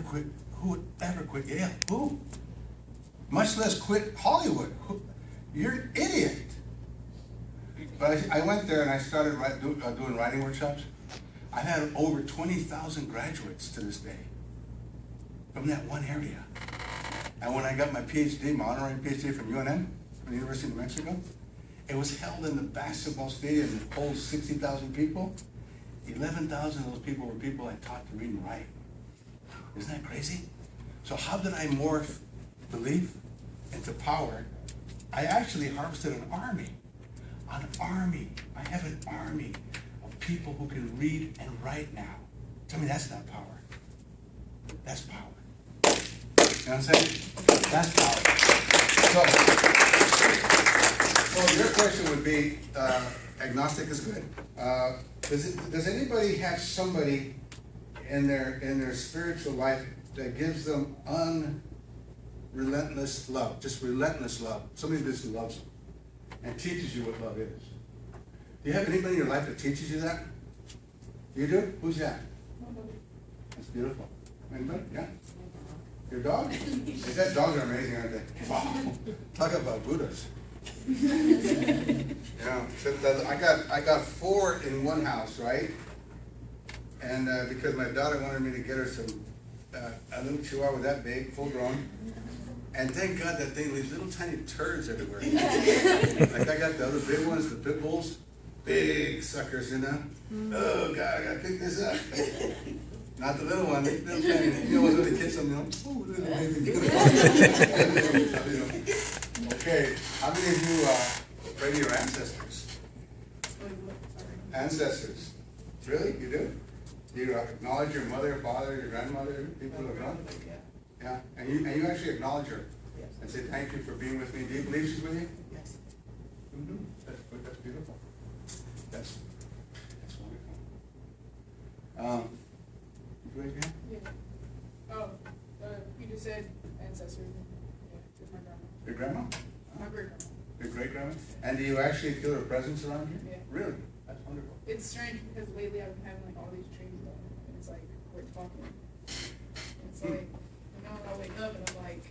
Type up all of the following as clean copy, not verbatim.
Who would ever quit Yale? Who? Much less quit Hollywood. You're an idiot. But I went there and I started doing writing workshops. I had over 20,000 graduates to this day from that one area. And when I got my PhD, my honorary PhD from UNM, from the University of New Mexico, it was held in the basketball stadium that holds 60,000 people. 11,000 of those people were people I taught to read and write. Isn't that crazy? So how did I morph belief into power? I actually harvested an army. An army. I have an army of people who can read and write now. Tell me that's not power. That's power. You know what I'm saying? That's power. So your question would be, agnostic is good. Does anybody have somebody in their spiritual life that gives them unrelentless love, just relentless love? Somebody that just loves them and teaches you what love is. Do you have anybody in your life that teaches you that? You do? Who's that? That's beautiful. Anybody? Yeah? Your dog? That dogs are amazing, aren't they? Wow. Talk about Buddhas. Yeah. So I got 4 in one house, right? And because my daughter wanted me to get her some a little chihuahua that big, full grown. And thank God that thing leaves little tiny turds everywhere. Like I got the other big ones, the pit bulls, big suckers, you know. Oh God, I gotta pick this up. Not the little one, the little tiny. You know, when they kiss them, you know. Oh, little baby. Okay, how many of you pray to your ancestors? Ancestors. Really? You do? Do you acknowledge your mother, father, your grandmother, people who have gone? Yeah. And you actually acknowledge her? Yes. And say, thank you for being with me. Do you believe she's with you? Yes. Mm-hmm. That's beautiful. That's wonderful. You raise your hand? Yeah. Oh, you just said ancestors. Yeah, it's my grandma. Your grandma? My great grandma. Your great grandma? And do you actually feel her presence around you? Yeah. Really? That's wonderful. It's strange because lately I've been having like all these dreams though, and it's like we're talking. And it's like, you know, I wake up and I'm like,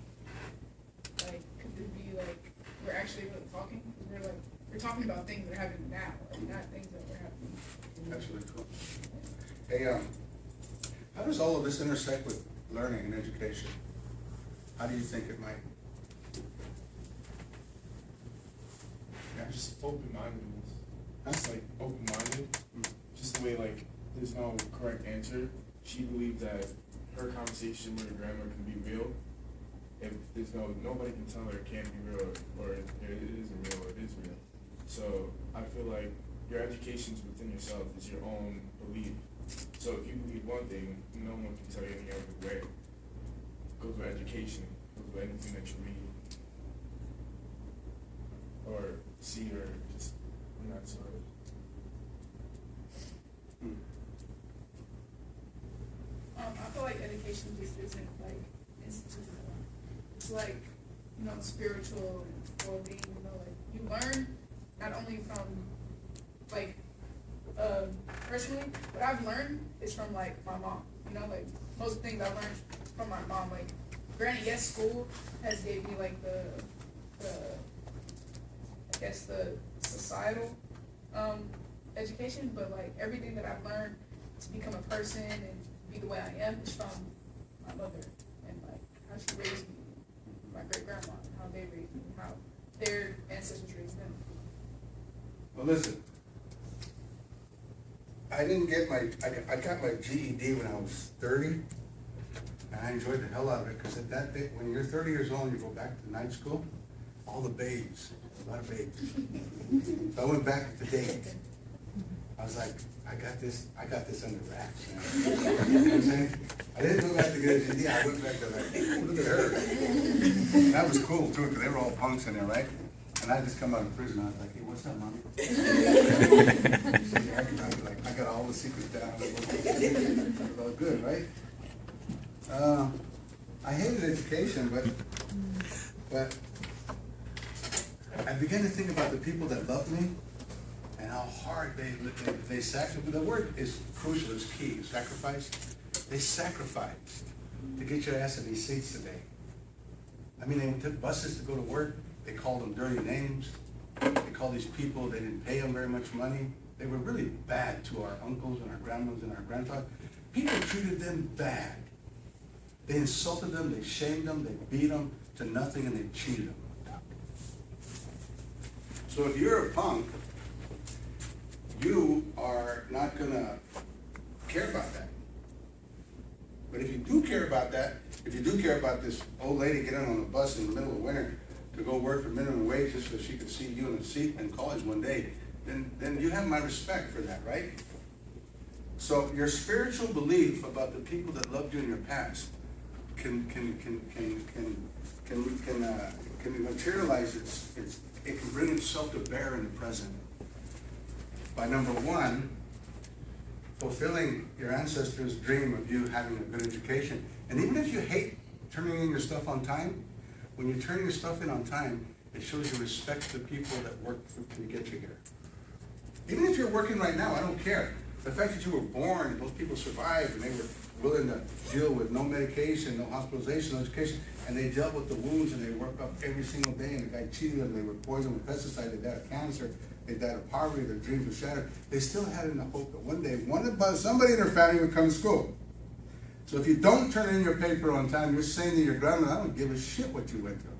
could this be like we're actually really talking? Because we're talking about things that are happening now, like not things that were happening. That's really cool. Hey, how does all of this intersect with learning and education? How do you think it might? Yeah. Just open-mindedness. Huh? Just like open-minded. Just the way like there's no correct answer. She believed that her conversation with her grandma can be real. If there's nobody can tell her it can't be real or it isn't real or it is real. So I feel like your education's within yourself. It's your own belief. So if you believe one thing, no one can tell you any other way. It goes with education. It goes with anything that you read or see or just in that sort of. I feel like education just isn't like institutional. It's like, you know, spiritual and well-being, you know, like you learn not only from like personally, what I've learned is from like my mom. You know, like most things I've learned from my mom. Like, granted, yes, school has gave me like the I guess the societal education, but like everything that I've learned to become a person and be the way I am is from my mother and like how she raised me, my great grandma, and how they raised me, and how their ancestors raised them. Well, listen. I got my GED when I was 30, and I enjoyed the hell out of it because at that day, when you're 30 years old and you go back to night school, all the babes, a lot of babes. So I went back to date. I was like, I got this under wraps. You know what I'm saying? I didn't go back to get a GED. I went back to like, hey, look at her. That was cool too because they were all punks in there, right? And I just come out of prison. I was like, hey, what's up, mommy? I got all the secrets down. It was all good, right? I hated education, but I began to think about the people that loved me and how hard they sacrificed. The word is crucial, it's key, sacrifice. They sacrificed to get your ass in these seats today. I mean, they took buses to go to work, they called them dirty names, they called these people, they didn't pay them very much money. They were really bad to our uncles and our grandmas and our grandfathers. People treated them bad. They insulted them, they shamed them, they beat them to nothing, and they cheated them. So if you're a punk, you are not gonna care about that. But if you do care about that, if you do care about this old lady getting on a bus in the middle of winter to go work for minimum wage just so she could see you in a seat in college one day, then you have my respect for that, right? So your spiritual belief about the people that loved you in your past can materialize it can bring itself to bear in the present. By number one, fulfilling your ancestors' dream of you having a good education. And even if you hate turning in your stuff on time, when you turn your stuff in on time, it shows you respect for the people that worked to get you here. Even if you're working right now, I don't care. The fact that you were born, those people survived, and they were willing to deal with no medication, no hospitalization, no education, and they dealt with the wounds, and they worked up every single day, and the guy cheated them, they were poisoned with pesticide, they died of cancer, they died of poverty, their dreams were shattered. They still had in the hope that one day, somebody in their family would come to school. So if you don't turn in your paper on time, you're saying to your grandma, I don't give a shit what you went through.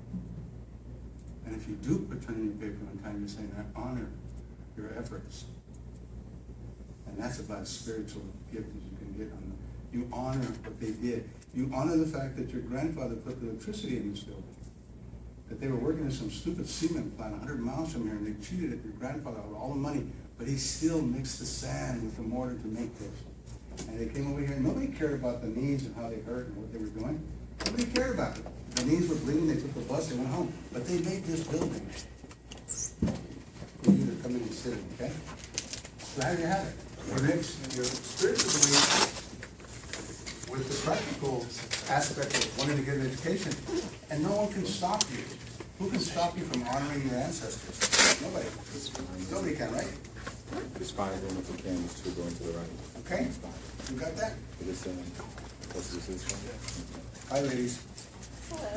And if you do turn in your paper on time, you're saying, I honor your efforts. And that's about as spiritual a gift as you can get on them. You honor what they did. You honor the fact that your grandfather put the electricity in this building. That they were working in some stupid cement plant 100 miles from here, and they cheated at your grandfather with all the money, but he still mixed the sand with the mortar to make this. And they came over here, and nobody cared about the knees and how they hurt and what they were doing. Nobody cared about it. The knees were bleeding, they took the bus, they went home. But they made this building for you to come in and sit in, okay? So how do you have it? Your spiritual belief with the practical aspect of wanting to get an education, and no one can stop you. Who can stop you from honoring your ancestors? Nobody. Nobody can, right? It's fine then if we can, just to go into the right. Okay. It's fine. You got that? For this, what's this one? Hi, ladies. Hello.